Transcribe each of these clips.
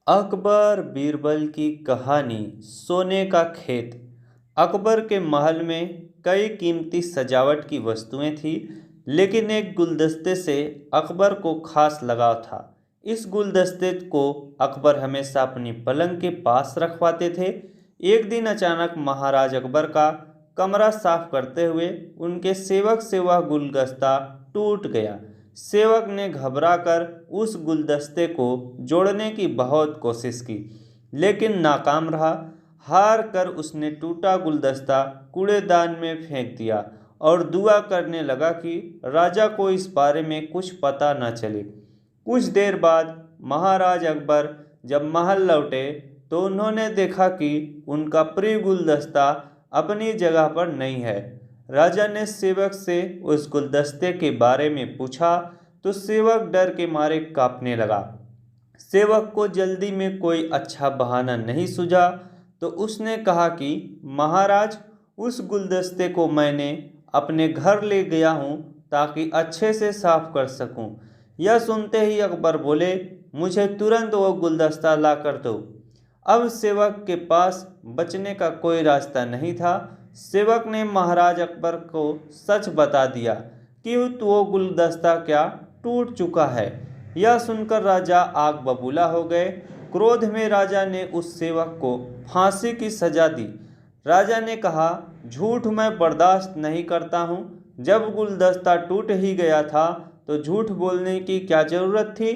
अकबर बीरबल की कहानी। सोने का खेत। अकबर के महल में कई कीमती सजावट की वस्तुएं थीं, लेकिन एक गुलदस्ते से अकबर को खास लगाव था। इस गुलदस्ते को अकबर हमेशा अपनी पलंग के पास रखवाते थे। एक दिन अचानक महाराज अकबर का कमरा साफ करते हुए उनके सेवक से वह गुलदस्ता टूट गया। सेवक ने घबराकर उस गुलदस्ते को जोड़ने की बहुत कोशिश की, लेकिन नाकाम रहा। हार कर उसने टूटा गुलदस्ता कूड़ेदान में फेंक दिया और दुआ करने लगा कि राजा को इस बारे में कुछ पता न चले। कुछ देर बाद महाराज अकबर जब महल लौटे तो उन्होंने देखा कि उनका प्रिय गुलदस्ता अपनी जगह पर नहीं है। राजा ने सेवक से उस गुलदस्ते के बारे में पूछा तो सेवक डर के मारे कांपने लगा। सेवक को जल्दी में कोई अच्छा बहाना नहीं सूझा तो उसने कहा कि महाराज, उस गुलदस्ते को मैंने अपने घर ले गया हूँ ताकि अच्छे से साफ कर सकूँ। यह सुनते ही अकबर बोले, मुझे तुरंत वो गुलदस्ता ला कर दो। अब सेवक के पास बचने का कोई रास्ता नहीं था। सेवक ने महाराज अकबर को सच बता दिया कि वो गुलदस्ता क्या टूट चुका है। यह सुनकर राजा आग बबूला हो गए। क्रोध में राजा ने उस सेवक को फांसी की सजा दी। राजा ने कहा, झूठ मैं बर्दाश्त नहीं करता हूँ। जब गुलदस्ता टूट ही गया था तो झूठ बोलने की क्या जरूरत थी।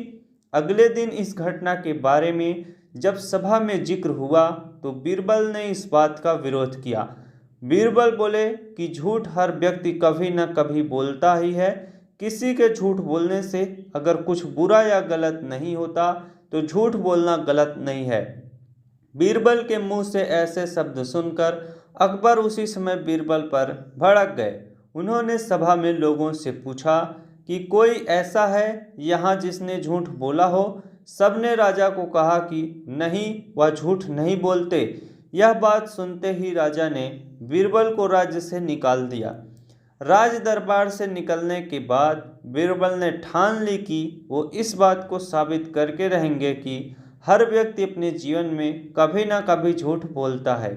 अगले दिन इस घटना के बारे में जब सभा में जिक्र हुआ तो बीरबल ने इस बात का विरोध किया। बीरबल बोले कि झूठ हर व्यक्ति कभी न कभी बोलता ही है। किसी के झूठ बोलने से अगर कुछ बुरा या गलत नहीं होता तो झूठ बोलना गलत नहीं है। बीरबल के मुंह से ऐसे शब्द सुनकर अकबर उसी समय बीरबल पर भड़क गए। उन्होंने सभा में लोगों से पूछा कि कोई ऐसा है यहाँ जिसने झूठ बोला हो। सबने राजा को कहा कि नहीं, वह झूठ नहीं बोलते। यह बात सुनते ही राजा ने बीरबल को राज्य से निकाल दिया। राज दरबार से निकलने के बाद बीरबल ने ठान ली कि वो इस बात को साबित करके रहेंगे कि हर व्यक्ति अपने जीवन में कभी ना कभी झूठ बोलता है।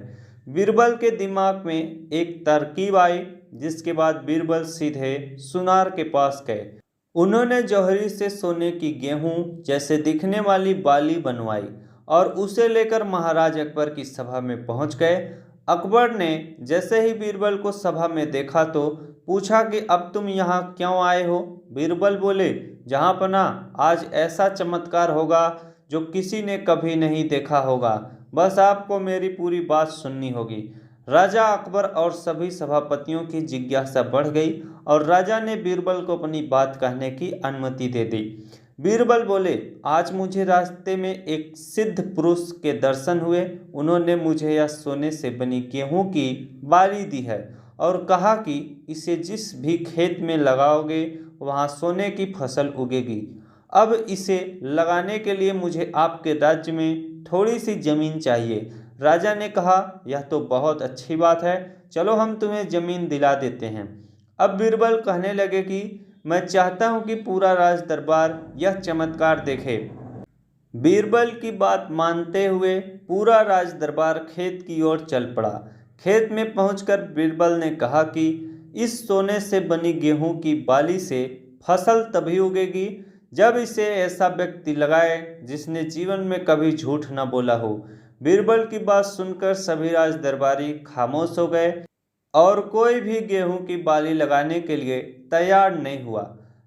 बीरबल के दिमाग में एक तरकीब आई, जिसके बाद बीरबल सीधे सुनार के पास गए। उन्होंने जौहरी से सोने की गेहूं जैसे दिखने वाली बाली बनवाई और उसे लेकर महाराज अकबर की सभा में पहुंच गए। अकबर ने जैसे ही बीरबल को सभा में देखा तो पूछा कि अब तुम यहाँ क्यों आए हो। बीरबल बोले, जहाँपना, आज ऐसा चमत्कार होगा जो किसी ने कभी नहीं देखा होगा। बस आपको मेरी पूरी बात सुननी होगी। राजा अकबर और सभी सभापतियों की जिज्ञासा बढ़ गई और राजा ने बीरबल को अपनी बात कहने की अनुमति दे दी। बीरबल बोले, आज मुझे रास्ते में एक सिद्ध पुरुष के दर्शन हुए। उन्होंने मुझे यह सोने से बनी गेहूं की बाली दी है और कहा कि इसे जिस भी खेत में लगाओगे वहां सोने की फसल उगेगी। अब इसे लगाने के लिए मुझे आपके राज्य में थोड़ी सी जमीन चाहिए। राजा ने कहा, यह तो बहुत अच्छी बात है, चलो हम तुम्हें जमीन दिला देते हैं। अब बीरबल कहने लगे कि मैं चाहता हूं कि पूरा राज दरबार यह चमत्कार देखे। बीरबल की बात मानते हुए पूरा राज दरबार खेत की ओर चल पड़ा। खेत में पहुंचकर बीरबल ने कहा कि इस सोने से बनी गेहूं की बाली से फसल तभी उगेगी जब इसे ऐसा व्यक्ति लगाए जिसने जीवन में कभी झूठ न बोला हो। बीरबल की बात सुनकर सभी राज दरबारी खामोश हो गए और कोई भी गेहूं की बाली लगाने के लिए तैयार नहीं हुआ।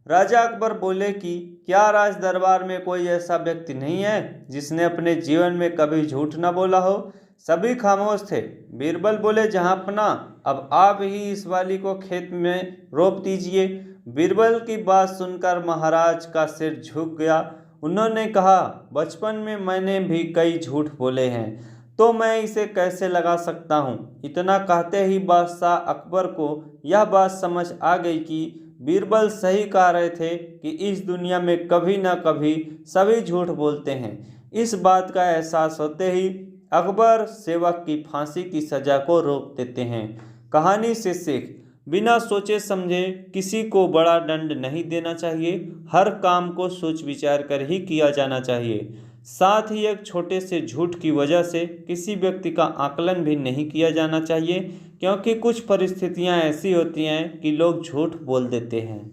राजा अकबर बोले कि क्या राज दरबार में कोई ऐसा व्यक्ति नहीं है जिसने अपने जीवन में कभी झूठ न बोला हो। सभी खामोश थे। बीरबल बोले, जहाँपना, अब आप ही इस बाली को खेत में रोप दीजिए। बीरबल की बात सुनकर महाराज का सिर झुक गया। उन्होंने कहा, बचपन में मैंने भी कई झूठ बोले हैं, तो मैं इसे कैसे लगा सकता हूँ। इतना कहते ही बादशाह अकबर को यह बात समझ आ गई कि बीरबल सही कह रहे थे कि इस दुनिया में कभी ना कभी सभी झूठ बोलते हैं। इस बात का एहसास होते ही अकबर सेवक की फांसी की सजा को रोक देते हैं। कहानी से सीख, बिना सोचे समझे किसी को बड़ा दंड नहीं देना चाहिए। हर काम को सोच विचार कर ही किया जाना चाहिए। साथ ही एक छोटे से झूठ की वजह से किसी व्यक्ति का आकलन भी नहीं किया जाना चाहिए, क्योंकि कुछ परिस्थितियां ऐसी होती हैं कि लोग झूठ बोल देते हैं।